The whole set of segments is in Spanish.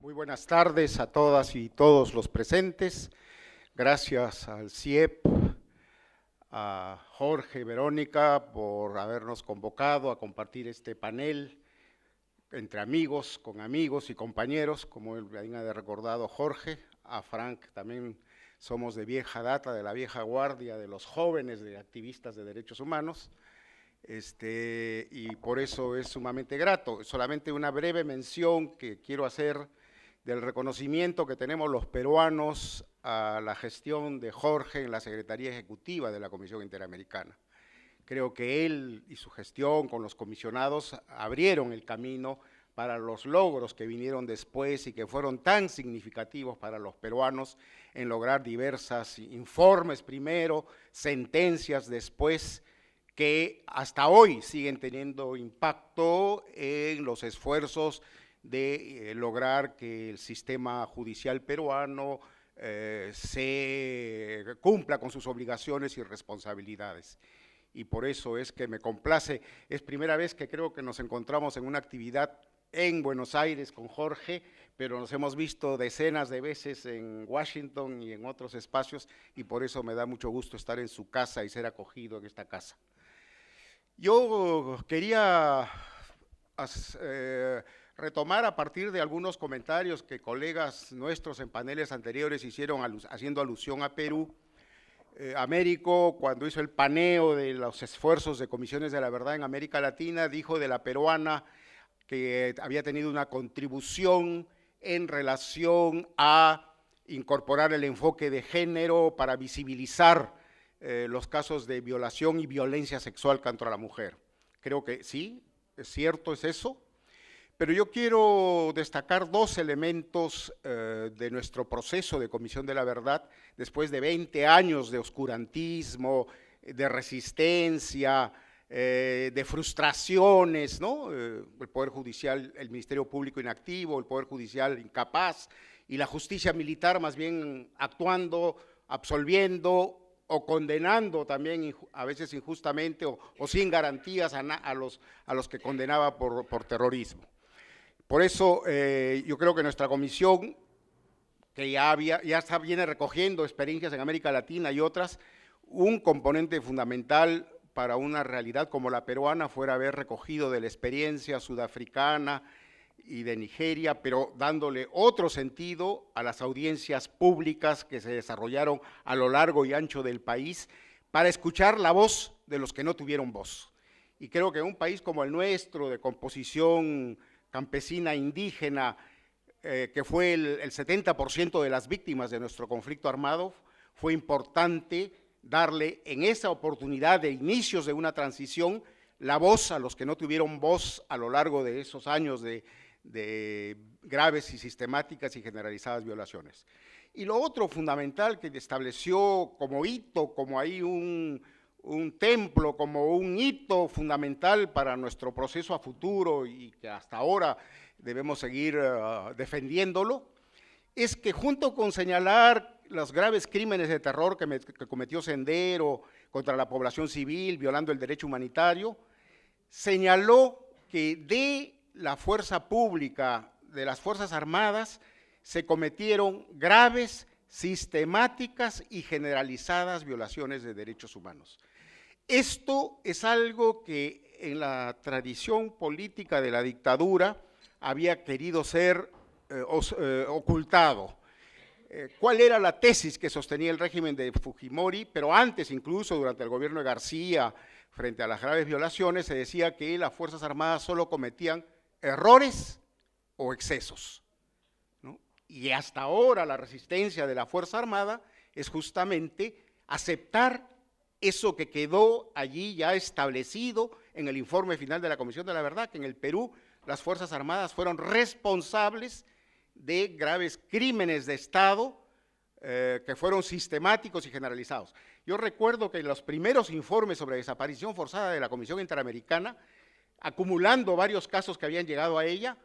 Muy buenas tardes a todas y todos los presentes. Gracias al CIEP, a Jorge y Verónica por habernos convocado a compartir este panel entre amigos, con amigos y compañeros, como bien ha recordado Jorge. A Frank también somos de vieja data, de la vieja guardia, de los jóvenes de activistas de derechos humanos. Y por eso es sumamente grato. Solamente una breve mención que quiero hacer del reconocimiento que tenemos los peruanos a la gestión de Jorge en la Secretaría Ejecutiva de la Comisión Interamericana. Creo que él y su gestión con los comisionados abrieron el camino para los logros que vinieron después y que fueron tan significativos para los peruanos en lograr diversos informes primero, sentencias después, que hasta hoy siguen teniendo impacto en los esfuerzos de lograr que el sistema judicial peruano se cumpla con sus obligaciones y responsabilidades. Y por eso es que me complace, es primera vez que creo que nos encontramos en una actividad en Buenos Aires con Jorge, pero nos hemos visto decenas de veces en Washington y en otros espacios, y por eso me da mucho gusto estar en su casa y ser acogido en esta casa. Yo quería retomar a partir de algunos comentarios que colegas nuestros en paneles anteriores hicieron haciendo alusión a Perú. Américo, cuando hizo el paneo de los esfuerzos de comisiones de la verdad en América Latina, dijo de la peruana que había tenido una contribución en relación a incorporar el enfoque de género para visibilizar los casos de violación y violencia sexual contra la mujer. Creo que sí, es cierto, es eso, pero yo quiero destacar dos elementos de nuestro proceso de Comisión de la Verdad, después de 20 años de oscurantismo, de resistencia, de frustraciones, ¿no? El Poder Judicial, el Ministerio Público inactivo, el Poder Judicial incapaz, y la justicia militar más bien actuando, absolviendo o condenando también a veces injustamente o sin garantías a los que condenaba por terrorismo. Por eso yo creo que nuestra comisión, que ya viene recogiendo experiencias en América Latina y otras, un componente fundamental para una realidad como la peruana fuera haber recogido de la experiencia sudafricana y de Nigeria, pero dándole otro sentido a las audiencias públicas que se desarrollaron a lo largo y ancho del país para escuchar la voz de los que no tuvieron voz. Y creo que en un país como el nuestro, de composición campesina indígena, que fue el 70% de las víctimas de nuestro conflicto armado, fue importante darle en esa oportunidad de inicios de una transición la voz a los que no tuvieron voz a lo largo de esos años de graves y sistemáticas y generalizadas violaciones. Y lo otro fundamental que estableció como hito, como ahí un templo, como un hito fundamental para nuestro proceso a futuro y que hasta ahora debemos seguir defendiéndolo, es que junto con señalar los graves crímenes de terror que cometió Sendero contra la población civil, violando el derecho humanitario, señaló que de la fuerza pública, de las Fuerzas Armadas, se cometieron graves, sistemáticas y generalizadas violaciones de derechos humanos. Esto es algo que en la tradición política de la dictadura había querido ser ocultado. ¿Cuál era la tesis que sostenía el régimen de Fujimori? Pero antes, incluso durante el gobierno de García, frente a las graves violaciones, se decía que las Fuerzas Armadas solo cometían errores o excesos, ¿no? Y hasta ahora la resistencia de la Fuerza Armada es justamente aceptar eso que quedó allí ya establecido en el informe final de la Comisión de la Verdad, que en el Perú las Fuerzas Armadas fueron responsables de graves crímenes de Estado que fueron sistemáticos y generalizados. Yo recuerdo que en los primeros informes sobre desaparición forzada de la Comisión Interamericana, acumulando varios casos que habían llegado a ella,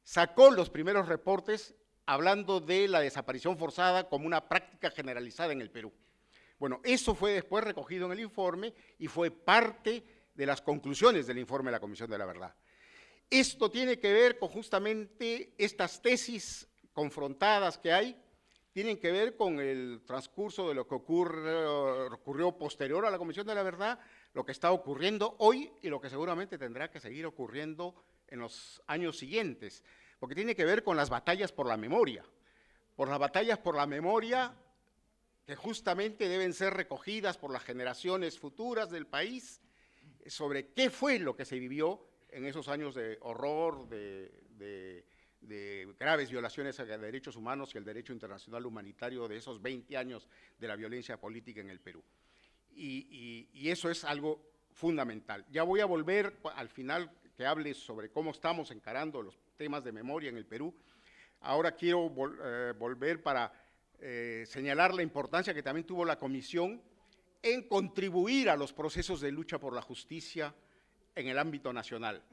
sacó los primeros reportes hablando de la desaparición forzada como una práctica generalizada en el Perú. Bueno, eso fue después recogido en el informe y fue parte de las conclusiones del informe de la Comisión de la Verdad. Esto tiene que ver con justamente estas tesis confrontadas que hay tienen que ver con el transcurso de lo que ocurrió posterior a la Comisión de la Verdad, lo que está ocurriendo hoy y lo que seguramente tendrá que seguir ocurriendo en los años siguientes, porque tiene que ver con las batallas por la memoria, que justamente deben ser recogidas por las generaciones futuras del país, sobre qué fue lo que se vivió en esos años de horror, de graves violaciones a derechos humanos y el derecho internacional humanitario de esos 20 años de la violencia política en el Perú. Y eso es algo fundamental. Ya voy a volver al final que hable sobre cómo estamos encarando los temas de memoria en el Perú. Ahora quiero volver para señalar la importancia que también tuvo la Comisión en contribuir a los procesos de lucha por la justicia en el ámbito nacional,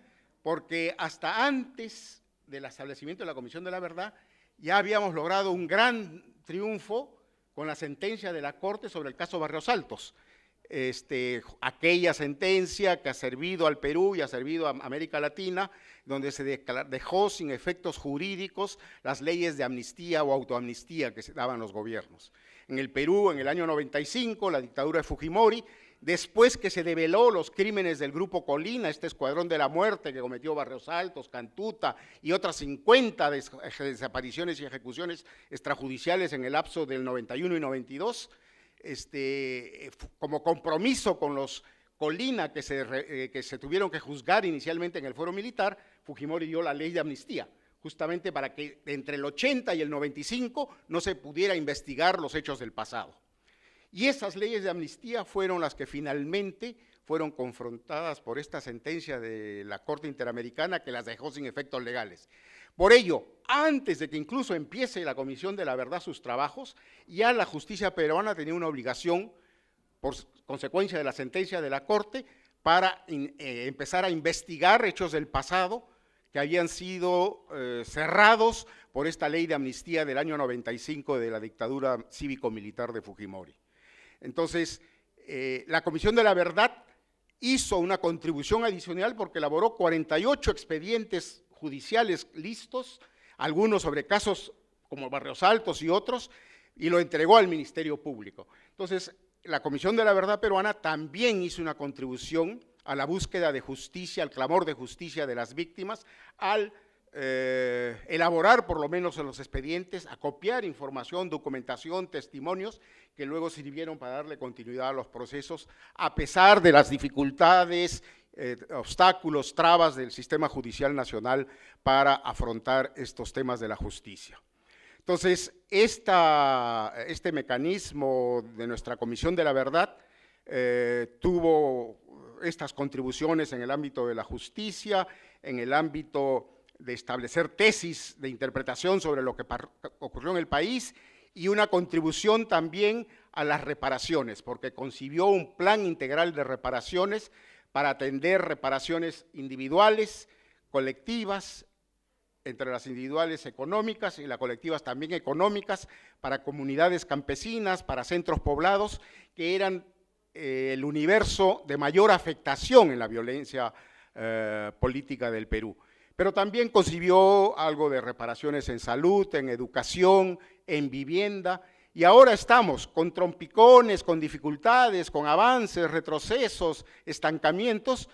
porque hasta antes del establecimiento de la Comisión de la Verdad ya habíamos logrado un gran triunfo con la sentencia de la Corte sobre el caso Barrios Altos, aquella sentencia que ha servido al Perú y ha servido a América Latina, donde se dejó sin efectos jurídicos las leyes de amnistía o autoamnistía que se daban los gobiernos. En el Perú, en el año 95, la dictadura de Fujimori, después que se develó los crímenes del Grupo Colina, este escuadrón de la muerte que cometió Barrios Altos, Cantuta y otras 50 desapariciones y ejecuciones extrajudiciales en el lapso del 91 y 92, como compromiso con los Colina que se tuvieron que juzgar inicialmente en el fuero militar, Fujimori dio la ley de amnistía, justamente para que entre el 80 y el 95 no se pudiera investigar los hechos del pasado. Y esas leyes de amnistía fueron las que finalmente fueron confrontadas por esta sentencia de la Corte Interamericana que las dejó sin efectos legales. Por ello, antes de que incluso empiece la Comisión de la Verdad sus trabajos, ya la justicia peruana tenía una obligación, por consecuencia de la sentencia de la Corte, para empezar a investigar hechos del pasado que habían sido cerrados por esta ley de amnistía del año 95 de la dictadura cívico-militar de Fujimori. Entonces, la Comisión de la Verdad hizo una contribución adicional porque elaboró 48 expedientes judiciales listos, algunos sobre casos como Barrios Altos y otros, y lo entregó al Ministerio Público. Entonces, la Comisión de la Verdad peruana también hizo una contribución a la búsqueda de justicia, al clamor de justicia de las víctimas, al elaborar por lo menos en los expedientes, a copiar información, documentación, testimonios, que luego sirvieron para darle continuidad a los procesos, a pesar de las dificultades, obstáculos, trabas del sistema judicial nacional para afrontar estos temas de la justicia. Entonces, este mecanismo de nuestra Comisión de la Verdad tuvo estas contribuciones en el ámbito de la justicia, en el ámbito de establecer tesis de interpretación sobre lo que ocurrió en el país y una contribución también a las reparaciones, porque concibió un plan integral de reparaciones para atender reparaciones individuales, colectivas, entre las individuales económicas y las colectivas también económicas, para comunidades campesinas, para centros poblados, que eran el universo de mayor afectación en la violencia política del Perú. Pero también concibió algo de reparaciones en salud, en educación, en vivienda, y ahora estamos con trompicones, con dificultades, con avances, retrocesos, estancamientos.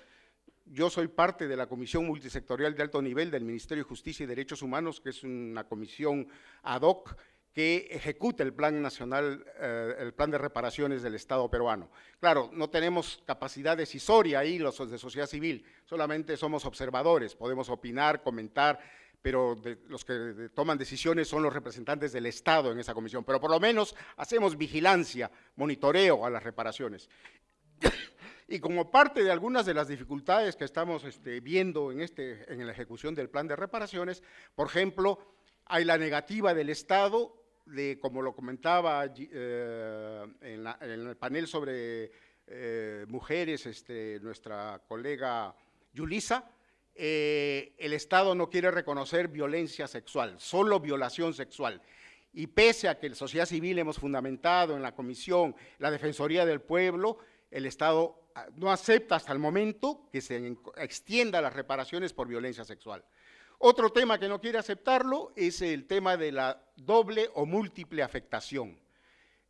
Yo soy parte de la Comisión Multisectorial de Alto Nivel del Ministerio de Justicia y Derechos Humanos, que es una comisión ad hoc que ejecuta el Plan Nacional, el Plan de Reparaciones del Estado peruano. Claro, no tenemos capacidad decisoria ahí los de sociedad civil, solamente somos observadores, podemos opinar, comentar, pero los que toman decisiones son los representantes del Estado en esa comisión, pero por lo menos hacemos vigilancia, monitoreo a las reparaciones. Y como parte de algunas de las dificultades que estamos viendo en la ejecución del plan de reparaciones, por ejemplo, hay la negativa del Estado de, como lo comentaba en el panel sobre mujeres, nuestra colega Yulisa, el Estado no quiere reconocer violencia sexual, solo violación sexual. Y pese a que la sociedad civil hemos fundamentado en la comisión la Defensoría del Pueblo, el Estado no acepta hasta el momento que se extienda las reparaciones por violencia sexual. Otro tema que no quiere aceptarlo es el tema de la doble o múltiple afectación.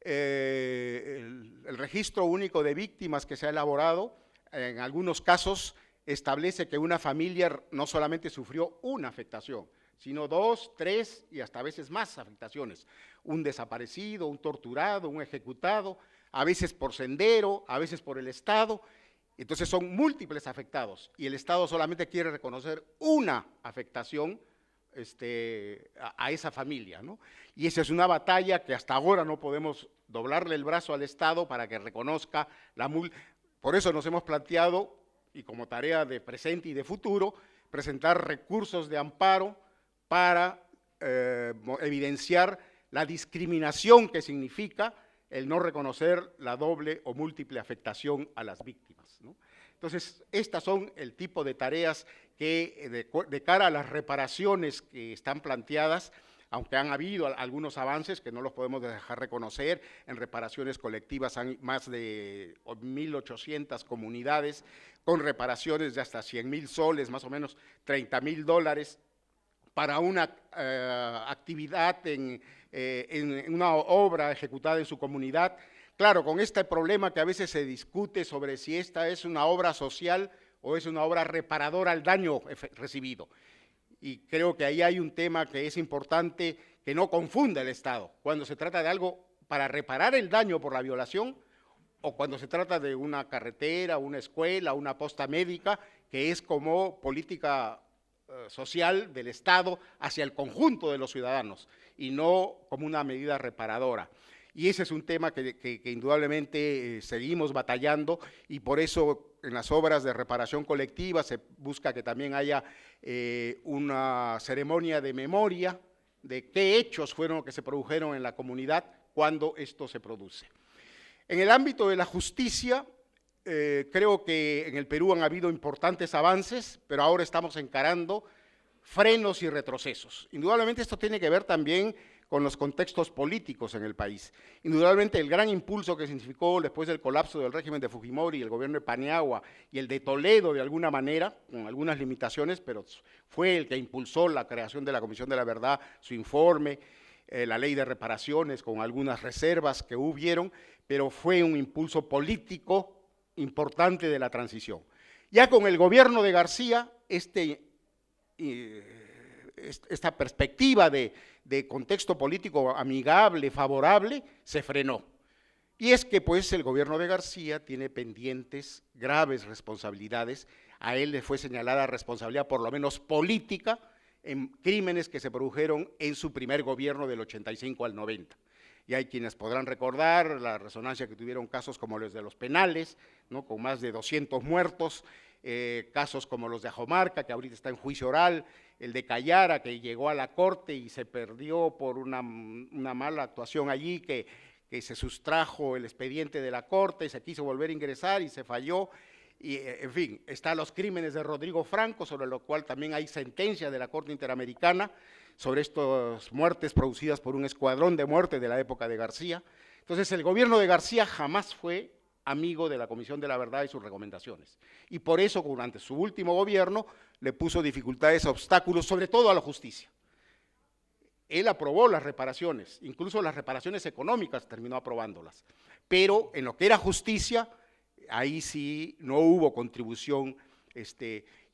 El registro único de víctimas que se ha elaborado, en algunos casos establece que una familia no solamente sufrió una afectación, sino 2, 3 y hasta a veces más afectaciones. Un desaparecido, un torturado, un ejecutado, a veces por Sendero, a veces por el Estado. Entonces son múltiples afectados y el Estado solamente quiere reconocer una afectación a esa familia, ¿no? Y esa es una batalla que hasta ahora no podemos doblarle el brazo al Estado para que reconozca la multa. Por eso nos hemos planteado, y como tarea de presente y de futuro, presentar recursos de amparo para evidenciar la discriminación que significa el no reconocer la doble o múltiple afectación a las víctimas, ¿no? Entonces, estas son el tipo de tareas que de cara a las reparaciones que están planteadas, aunque han habido algunos avances que no los podemos dejar reconocer, en reparaciones colectivas hay más de 1.800 comunidades con reparaciones de hasta 100.000 soles, más o menos $30.000, para una actividad en una obra ejecutada en su comunidad. Claro, con este problema que a veces se discute sobre si esta es una obra social o es una obra reparadora al daño recibido. Y creo que ahí hay un tema que es importante que no confunda el Estado, cuando se trata de algo para reparar el daño por la violación o cuando se trata de una carretera, una escuela, una posta médica, que es como política social del Estado hacia el conjunto de los ciudadanos y no como una medida reparadora. Y ese es un tema que indudablemente seguimos batallando y por eso en las obras de reparación colectiva se busca que también haya una ceremonia de memoria de qué hechos fueron los que se produjeron en la comunidad cuando esto se produce. En el ámbito de la justicia, creo que en el Perú han habido importantes avances, pero ahora estamos encarando frenos y retrocesos. Indudablemente esto tiene que ver también con los contextos políticos en el país. Indudablemente el gran impulso que significó después del colapso del régimen de Fujimori, el gobierno de Paniagua y el de Toledo de alguna manera, con algunas limitaciones, pero fue el que impulsó la creación de la Comisión de la Verdad, su informe, la ley de reparaciones con algunas reservas que hubieron, pero fue un impulso político importante de la transición. Ya con el gobierno de García, esta perspectiva de contexto político amigable, favorable, se frenó. Y es que pues el gobierno de García tiene pendientes graves responsabilidades, a él le fue señalada responsabilidad por lo menos política en crímenes que se produjeron en su primer gobierno del 85 al 90. Y hay quienes podrán recordar la resonancia que tuvieron casos como los de los penales, ¿no? Con más de 200 muertos, casos como los de Ajomarca, que ahorita está en juicio oral, el de Callara, que llegó a la corte y se perdió por una mala actuación allí, que se sustrajo el expediente de la corte y se quiso volver a ingresar y se falló. Y, en fin, están los crímenes de Rodrigo Franco, sobre lo cual también hay sentencia de la Corte Interamericana sobre estas muertes producidas por un escuadrón de muerte de la época de García. Entonces, el gobierno de García jamás fue amigo de la Comisión de la Verdad y sus recomendaciones. Y por eso, durante su último gobierno, le puso dificultades, obstáculos, sobre todo a la justicia. Él aprobó las reparaciones, incluso las reparaciones económicas terminó aprobándolas. Pero en lo que era justicia, ahí sí no hubo contribución,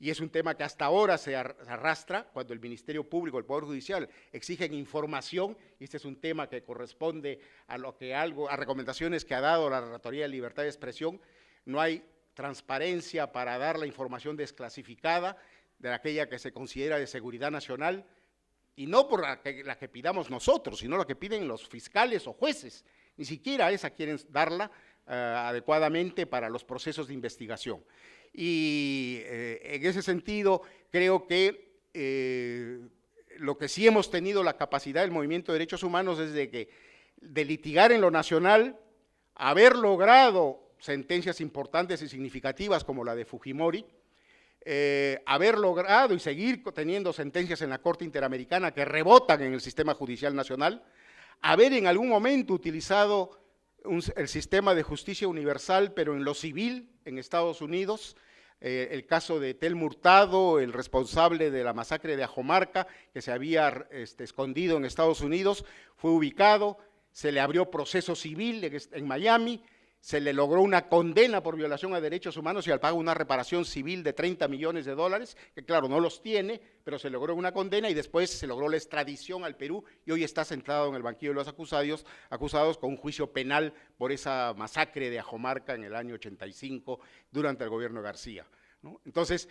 y es un tema que hasta ahora se arrastra cuando el Ministerio Público, el Poder Judicial, exigen información, y este es un tema que corresponde a recomendaciones que ha dado la Relatoría de Libertad de Expresión. No hay transparencia para dar la información desclasificada de aquella que se considera de seguridad nacional, y no por la que pidamos nosotros, sino la que piden los fiscales o jueces, ni siquiera esa quieren darla adecuadamente para los procesos de investigación. Y en ese sentido creo que lo que sí hemos tenido la capacidad del Movimiento de Derechos Humanos es de litigar en lo nacional, haber logrado sentencias importantes y significativas como la de Fujimori, haber logrado y seguir teniendo sentencias en la Corte Interamericana que rebotan en el sistema judicial nacional, haber en algún momento utilizado el sistema de justicia universal, pero en lo civil, en Estados Unidos, el caso de Tel Murtado, el responsable de la masacre de Ajomarca, que se había escondido en Estados Unidos, fue ubicado, se le abrió proceso civil en Miami, se le logró una condena por violación a derechos humanos y al pago una reparación civil de 30 millones de dólares, que claro, no los tiene, pero se logró una condena y después se logró la extradición al Perú y hoy está sentado en el banquillo de los acusados con un juicio penal por esa masacre de Ajomarca en el año 85 durante el gobierno de García, ¿no? Entonces,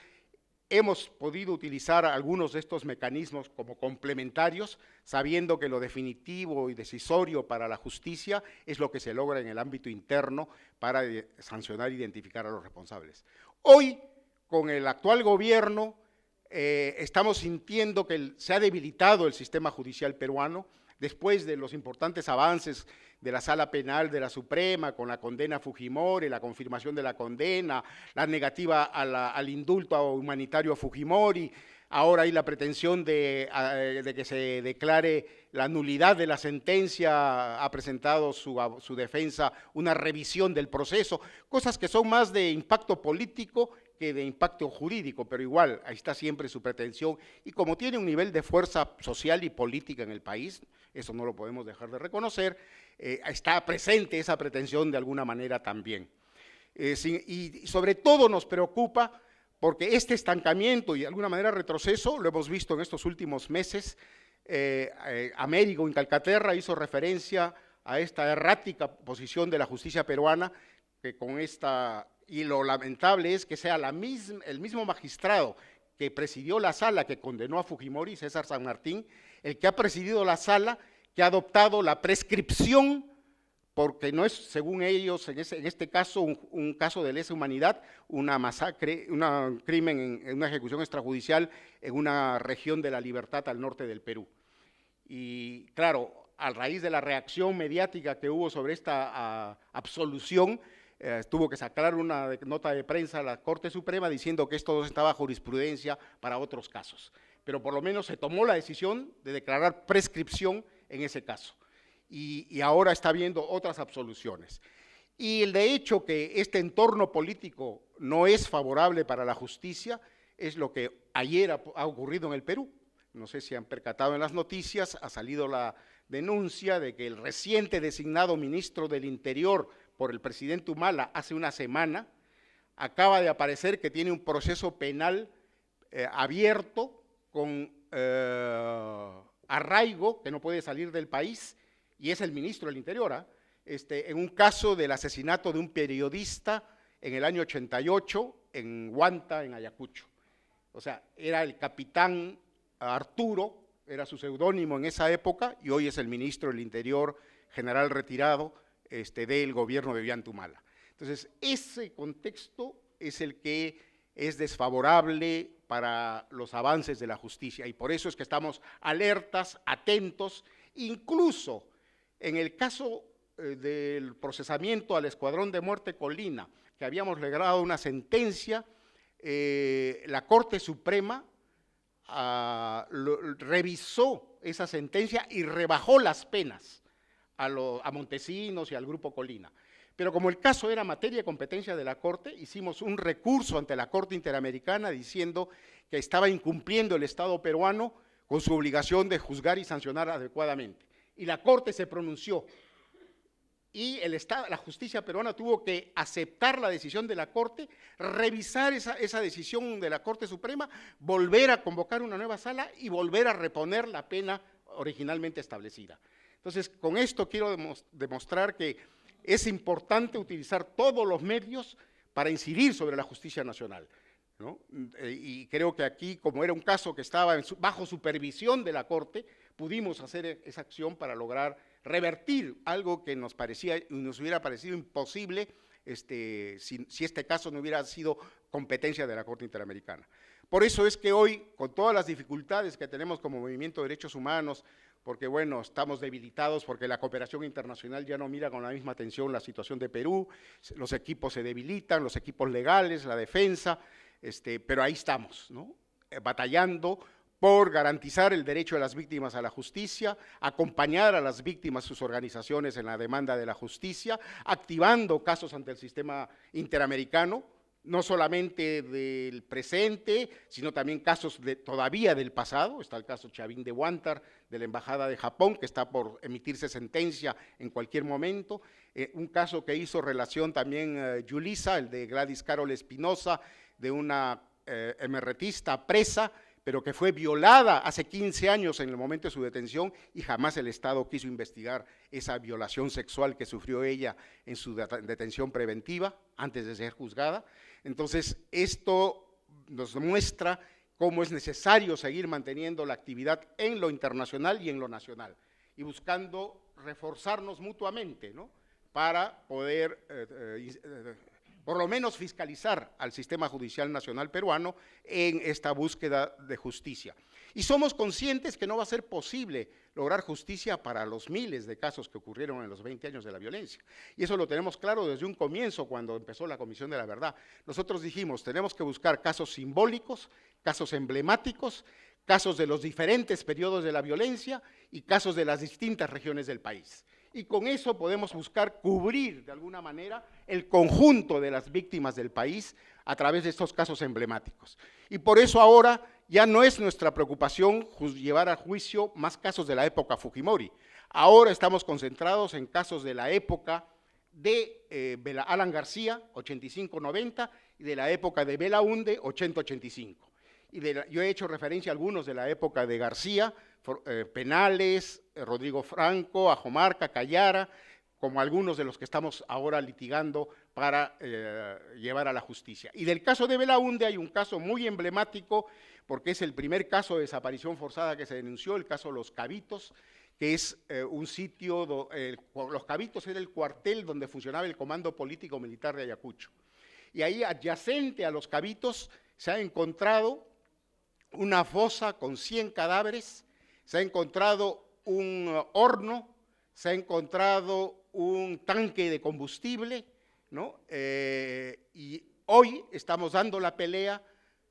hemos podido utilizar algunos de estos mecanismos como complementarios, sabiendo que lo definitivo y decisorio para la justicia es lo que se logra en el ámbito interno para sancionar e identificar a los responsables. Hoy, con el actual gobierno, estamos sintiendo que se ha debilitado el sistema judicial peruano, después de los importantes avances de la Sala Penal de la Suprema, con la condena a Fujimori, la confirmación de la condena, la negativa al indulto humanitario a Fujimori, ahora hay la pretensión de que se declare la nulidad de la sentencia, ha presentado su defensa una revisión del proceso, cosas que son más de impacto político que de impacto jurídico, pero igual, ahí está siempre su pretensión, y como tiene un nivel de fuerza social y política en el país, eso no lo podemos dejar de reconocer, está presente esa pretensión de alguna manera también. Y sobre todo nos preocupa porque este estancamiento y de alguna manera retroceso, lo hemos visto en estos últimos meses, Américo en Calcaterra hizo referencia a esta errática posición de la justicia peruana, que con esta, y lo lamentable es que sea el mismo magistrado que presidió la sala que condenó a Fujimori, César San Martín, el que ha presidido la sala, que ha adoptado la prescripción, porque no es, según ellos, en este caso, un caso de lesa humanidad, una masacre, un crimen en una ejecución extrajudicial en una región de la Libertad al norte del Perú. Y claro, a raíz de la reacción mediática que hubo sobre esta absolución, tuvo que sacar una nota de prensa a la Corte Suprema diciendo que esto estaba jurisprudencia para otros casos. Pero por lo menos se tomó la decisión de declarar prescripción en ese caso. Y ahora está habiendo otras absoluciones. Y el de hecho que este entorno político no es favorable para la justicia es lo que ayer ha ocurrido en el Perú. No sé si han percatado en las noticias, ha salido la denuncia de que el reciente designado ministro del Interior por el presidente Humala hace una semana, acaba de aparecer que tiene un proceso penal abierto con arraigo, que no puede salir del país, y es el ministro del Interior, en un caso del asesinato de un periodista en el año 88 en Huanta, en Ayacucho. O sea, era el capitán Arturo, era su seudónimo en esa época, y hoy es el ministro del Interior, general retirado, del gobierno de Ollanta Humala. Entonces, ese contexto es el que es desfavorable para los avances de la justicia, y por eso es que estamos alertas, atentos, incluso en el caso del procesamiento al Escuadrón de Muerte Colina, que habíamos logrado una sentencia, la Corte Suprema revisó esa sentencia y rebajó las penas a Montesinos y al Grupo Colina. Pero como el caso era materia de competencia de la Corte, hicimos un recurso ante la Corte Interamericana diciendo que estaba incumpliendo el Estado peruano con su obligación de juzgar y sancionar adecuadamente. Y la Corte se pronunció. Y la justicia peruana tuvo que aceptar la decisión de la Corte, revisar esa decisión de la Corte Suprema, volver a convocar una nueva sala y volver a reponer la pena originalmente establecida. Entonces, con esto quiero demostrar que es importante utilizar todos los medios para incidir sobre la justicia nacional, ¿no? Y creo que aquí, como era un caso que estaba bajo supervisión de la Corte, pudimos hacer esa acción para lograr revertir algo que nos hubiera parecido imposible si este caso no hubiera sido competencia de la Corte Interamericana. Por eso es que hoy, con todas las dificultades que tenemos como movimiento de derechos humanos, porque bueno, estamos debilitados, porque la cooperación internacional ya no mira con la misma atención la situación de Perú, los equipos se debilitan, los equipos legales, la defensa, pero ahí estamos, ¿no? Batallando por garantizar el derecho de las víctimas a la justicia, acompañar a las víctimas, sus organizaciones en la demanda de la justicia, activando casos ante el sistema interamericano, no solamente del presente, sino también casos todavía del pasado. Está el caso Chavín de Huántar, de la Embajada de Japón, que está por emitirse sentencia en cualquier momento. Un caso que hizo relación también Yulisa, el de Gladys Carol Espinosa, de una emerretista presa, pero que fue violada hace 15 años en el momento de su detención y jamás el Estado quiso investigar esa violación sexual que sufrió ella en su detención preventiva antes de ser juzgada. Entonces, esto nos muestra cómo es necesario seguir manteniendo la actividad en lo internacional y en lo nacional, y buscando reforzarnos mutuamente, ¿no?, para poder por lo menos fiscalizar al sistema judicial nacional peruano en esta búsqueda de justicia. Y somos conscientes que no va a ser posible lograr justicia para los miles de casos que ocurrieron en los 20 años de la violencia. Y eso lo tenemos claro desde un comienzo, cuando empezó la Comisión de la Verdad. Nosotros dijimos, tenemos que buscar casos simbólicos, casos emblemáticos, casos de los diferentes periodos de la violencia y casos de las distintas regiones del país. Y con eso podemos buscar cubrir de alguna manera el conjunto de las víctimas del país a través de estos casos emblemáticos. Y por eso ahora ya no es nuestra preocupación llevar a juicio más casos de la época Fujimori. Ahora estamos concentrados en casos de la época de Alan García, 85-90, y de la época de Belaúnde, 80-85. Yo he hecho referencia a algunos de la época de García, Penales, Rodrigo Franco, Ajomarca, Callara, como algunos de los que estamos ahora litigando para llevar a la justicia. Y del caso de Belaúnde hay un caso muy emblemático, porque es el primer caso de desaparición forzada que se denunció, el caso Los Cabitos, que es un sitio, Los Cabitos era el cuartel donde funcionaba el Comando Político Militar de Ayacucho. Y ahí, adyacente a Los Cabitos, se ha encontrado una fosa con 100 cadáveres, se ha encontrado un horno, se ha encontrado un tanque de combustible, ¿no? Y hoy estamos dando la pelea,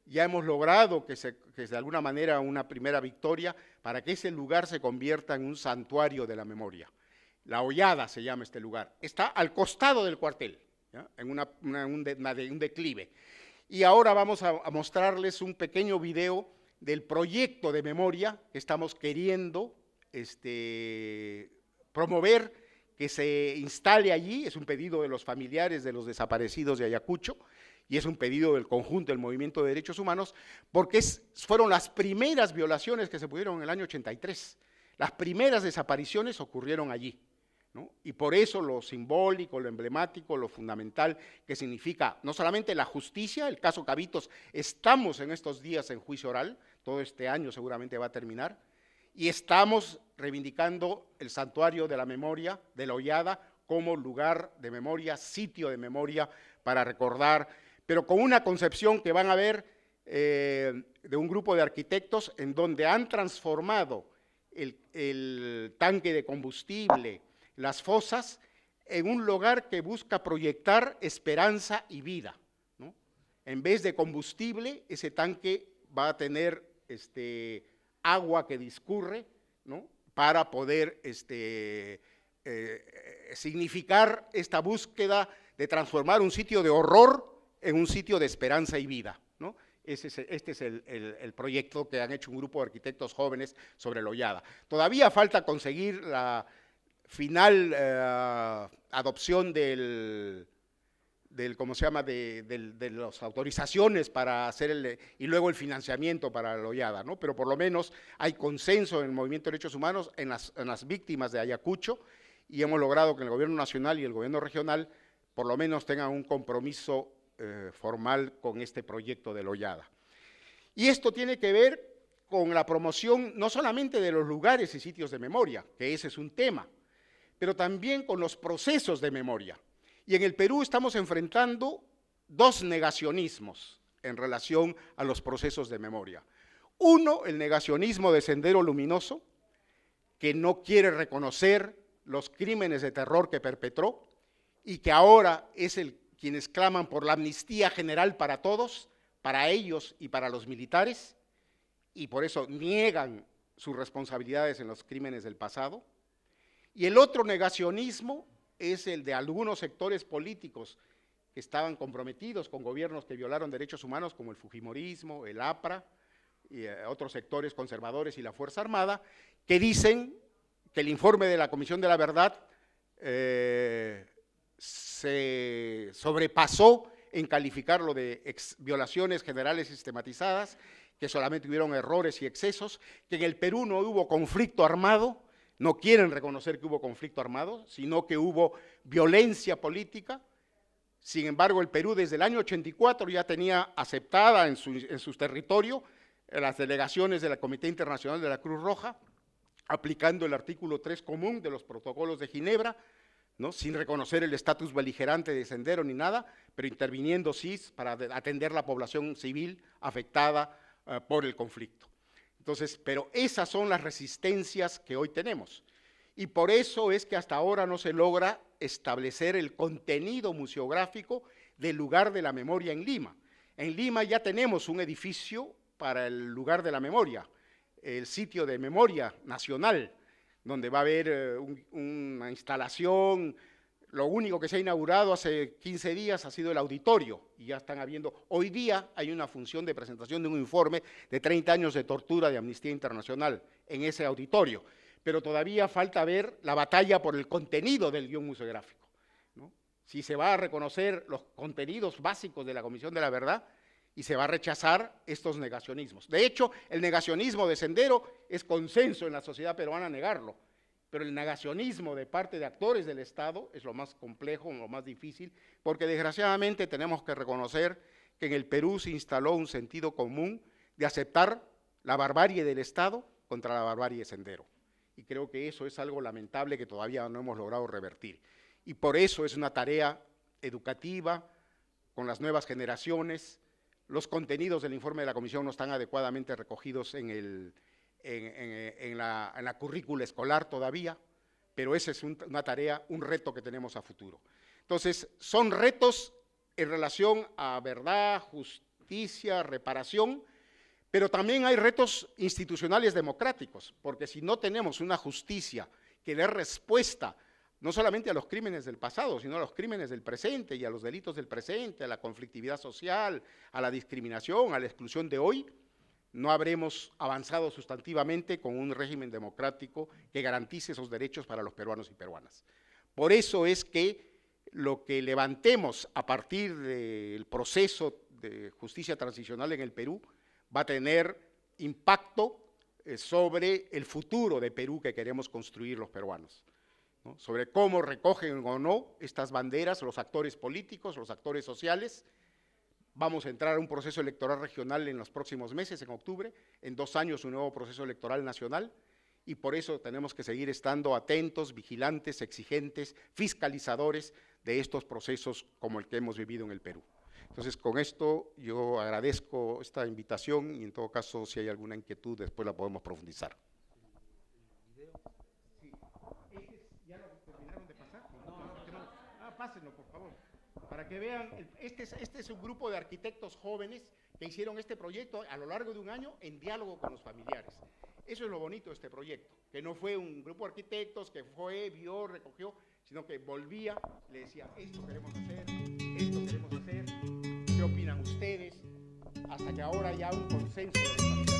ya hemos logrado que de alguna manera una primera victoria para que ese lugar se convierta en un santuario de la memoria. La Hollada se llama este lugar, está al costado del cuartel, ¿ya?, en un declive. Y ahora vamos a mostrarles un pequeño video del proyecto de memoria que estamos queriendo promover, que se instale allí. Es un pedido de los familiares de los desaparecidos de Ayacucho y es un pedido del conjunto del movimiento de derechos humanos, porque fueron las primeras violaciones que se pudieron en el año 83. Las primeras desapariciones ocurrieron allí, ¿no? Y por eso lo simbólico, lo emblemático, lo fundamental que significa no solamente la justicia, el caso Cabitos, estamos en estos días en juicio oral, todo este año seguramente va a terminar, y estamos reivindicando el santuario de la memoria de la Hollada como lugar de memoria, sitio de memoria para recordar, pero con una concepción que van a ver de un grupo de arquitectos en donde han transformado el tanque de combustible, las fosas, en un lugar que busca proyectar esperanza y vida, ¿no? En vez de combustible, ese tanque va a tener agua que discurre, ¿no?, para poder significar esta búsqueda de transformar un sitio de horror en un sitio de esperanza y vida, ¿no? Este es el proyecto que han hecho un grupo de arquitectos jóvenes sobre la Hollada. Todavía falta conseguir la final adopción ¿cómo se llama?, de las autorizaciones para hacer y luego el financiamiento para la Hollada, ¿no? Pero por lo menos hay consenso en el movimiento de derechos humanos en las víctimas de Ayacucho, y hemos logrado que el gobierno nacional y el gobierno regional por lo menos tengan un compromiso formal con este proyecto de la Hollada. Y esto tiene que ver con la promoción no solamente de los lugares y sitios de memoria, que ese es un tema, pero también con los procesos de memoria. Y en el Perú estamos enfrentando dos negacionismos en relación a los procesos de memoria. Uno, el negacionismo de Sendero Luminoso, que no quiere reconocer los crímenes de terror que perpetró y que ahora es quienes claman por la amnistía general para todos, para ellos y para los militares, y por eso niegan sus responsabilidades en los crímenes del pasado. Y el otro negacionismo es el de algunos sectores políticos que estaban comprometidos con gobiernos que violaron derechos humanos como el fujimorismo, el APRA y otros sectores conservadores y la Fuerza Armada, que dicen que el informe de la Comisión de la Verdad se sobrepasó en calificarlo de violaciones generales sistematizadas, que solamente hubieron errores y excesos, que en el Perú no hubo conflicto armado, no quieren reconocer que hubo conflicto armado, sino que hubo violencia política. Sin embargo, el Perú desde el año 84 ya tenía aceptada en su territorio las delegaciones del Comité Internacional de la Cruz Roja, aplicando el artículo 3 común de los protocolos de Ginebra, ¿no? Sin reconocer el estatus beligerante de Sendero ni nada, pero interviniendo sí para atender la población civil afectada por el conflicto. Entonces, pero esas son las resistencias que hoy tenemos. Y por eso es que hasta ahora no se logra establecer el contenido museográfico del lugar de la memoria en Lima. En Lima ya tenemos un edificio para el lugar de la memoria, el sitio de memoria nacional, donde va a haber una instalación. Lo único que se ha inaugurado hace 15 días ha sido el auditorio, y ya están habiendo, hoy día hay una función de presentación de un informe de 30 años de tortura de Amnistía Internacional en ese auditorio, pero todavía falta ver la batalla por el contenido del guión museográfico, ¿no? Si se va a reconocer los contenidos básicos de la Comisión de la Verdad y se va a rechazar estos negacionismos. De hecho, el negacionismo de Sendero es consenso en la sociedad peruana negarlo, pero el negacionismo de parte de actores del Estado es lo más complejo, lo más difícil, porque desgraciadamente tenemos que reconocer que en el Perú se instaló un sentido común de aceptar la barbarie del Estado contra la barbarie de Sendero. Y creo que eso es algo lamentable que todavía no hemos logrado revertir. Y por eso es una tarea educativa con las nuevas generaciones. Los contenidos del informe de la Comisión no están adecuadamente recogidos en la currícula escolar todavía, pero esa es una tarea, un reto que tenemos a futuro. Entonces, son retos en relación a verdad, justicia, reparación, pero también hay retos institucionales democráticos, porque si no tenemos una justicia que dé respuesta no solamente a los crímenes del pasado, sino a los crímenes del presente y a los delitos del presente, a la conflictividad social, a la discriminación, a la exclusión de hoy, no habremos avanzado sustantivamente con un régimen democrático que garantice esos derechos para los peruanos y peruanas. Por eso es que lo que levantemos a partir del proceso de justicia transicional en el Perú va a tener impacto sobre el futuro de Perú que queremos construir los peruanos, ¿no? Sobre cómo recogen o no estas banderas los actores políticos, los actores sociales. Vamos a entrar a un proceso electoral regional en los próximos meses, en octubre, en 2 años un nuevo proceso electoral nacional, y por eso tenemos que seguir estando atentos, vigilantes, exigentes, fiscalizadores de estos procesos como el que hemos vivido en el Perú. Entonces, con esto yo agradezco esta invitación y en todo caso, si hay alguna inquietud, después la podemos profundizar. Sí. ¿Ya lo terminaron de pasar? No. Pásenlo, por favor. Para que vean, este es un grupo de arquitectos jóvenes que hicieron este proyecto a lo largo de un año en diálogo con los familiares. Eso es lo bonito de este proyecto, que no fue un grupo de arquitectos que fue, vio, recogió, sino que volvía, le decía, esto queremos hacer, ¿qué opinan ustedes? Hasta que ahora ya un consenso de los familiares.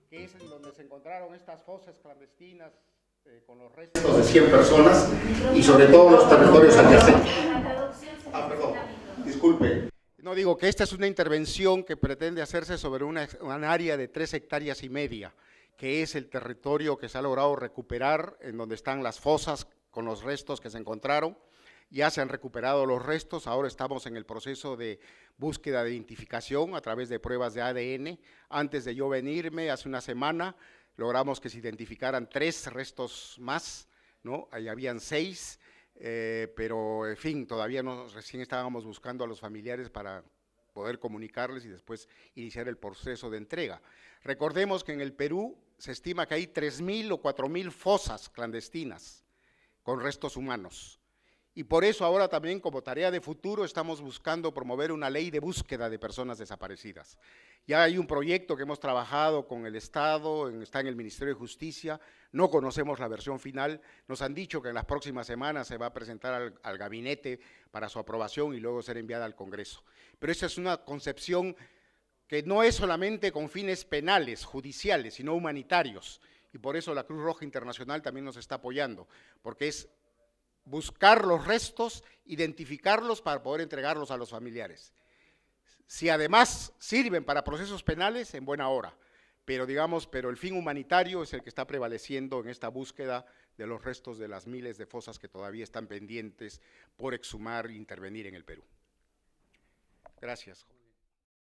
que es en donde se encontraron estas fosas clandestinas con los restos de 100 personas y sobre todo los territorios adyacentes. Perdón, disculpe. No, digo que esta es una intervención que pretende hacerse sobre un área de 3,5 hectáreas, que es el territorio que se ha logrado recuperar, en donde están las fosas con los restos que se encontraron. Ya se han recuperado los restos, ahora estamos en el proceso de búsqueda de identificación a través de pruebas de ADN. Antes de yo venirme, hace una semana, logramos que se identificaran 3 restos más, ¿no? Ahí habían 6, pero en fin, todavía no, recién estábamos buscando a los familiares para poder comunicarles y después iniciar el proceso de entrega. Recordemos que en el Perú se estima que hay 3,000 o 4,000 fosas clandestinas con restos humanos. Y por eso ahora también, como tarea de futuro, estamos buscando promover una ley de búsqueda de personas desaparecidas. Ya hay un proyecto que hemos trabajado con el Estado, está en el Ministerio de Justicia, no conocemos la versión final, nos han dicho que en las próximas semanas se va a presentar al gabinete para su aprobación y luego ser enviada al Congreso. Pero esa es una concepción que no es solamente con fines penales, judiciales, sino humanitarios, y por eso la Cruz Roja Internacional también nos está apoyando, porque es buscar los restos, identificarlos para poder entregarlos a los familiares. Si además sirven para procesos penales, en buena hora, pero el fin humanitario es el que está prevaleciendo en esta búsqueda de los restos de las miles de fosas que todavía están pendientes por exhumar e intervenir en el Perú. Gracias.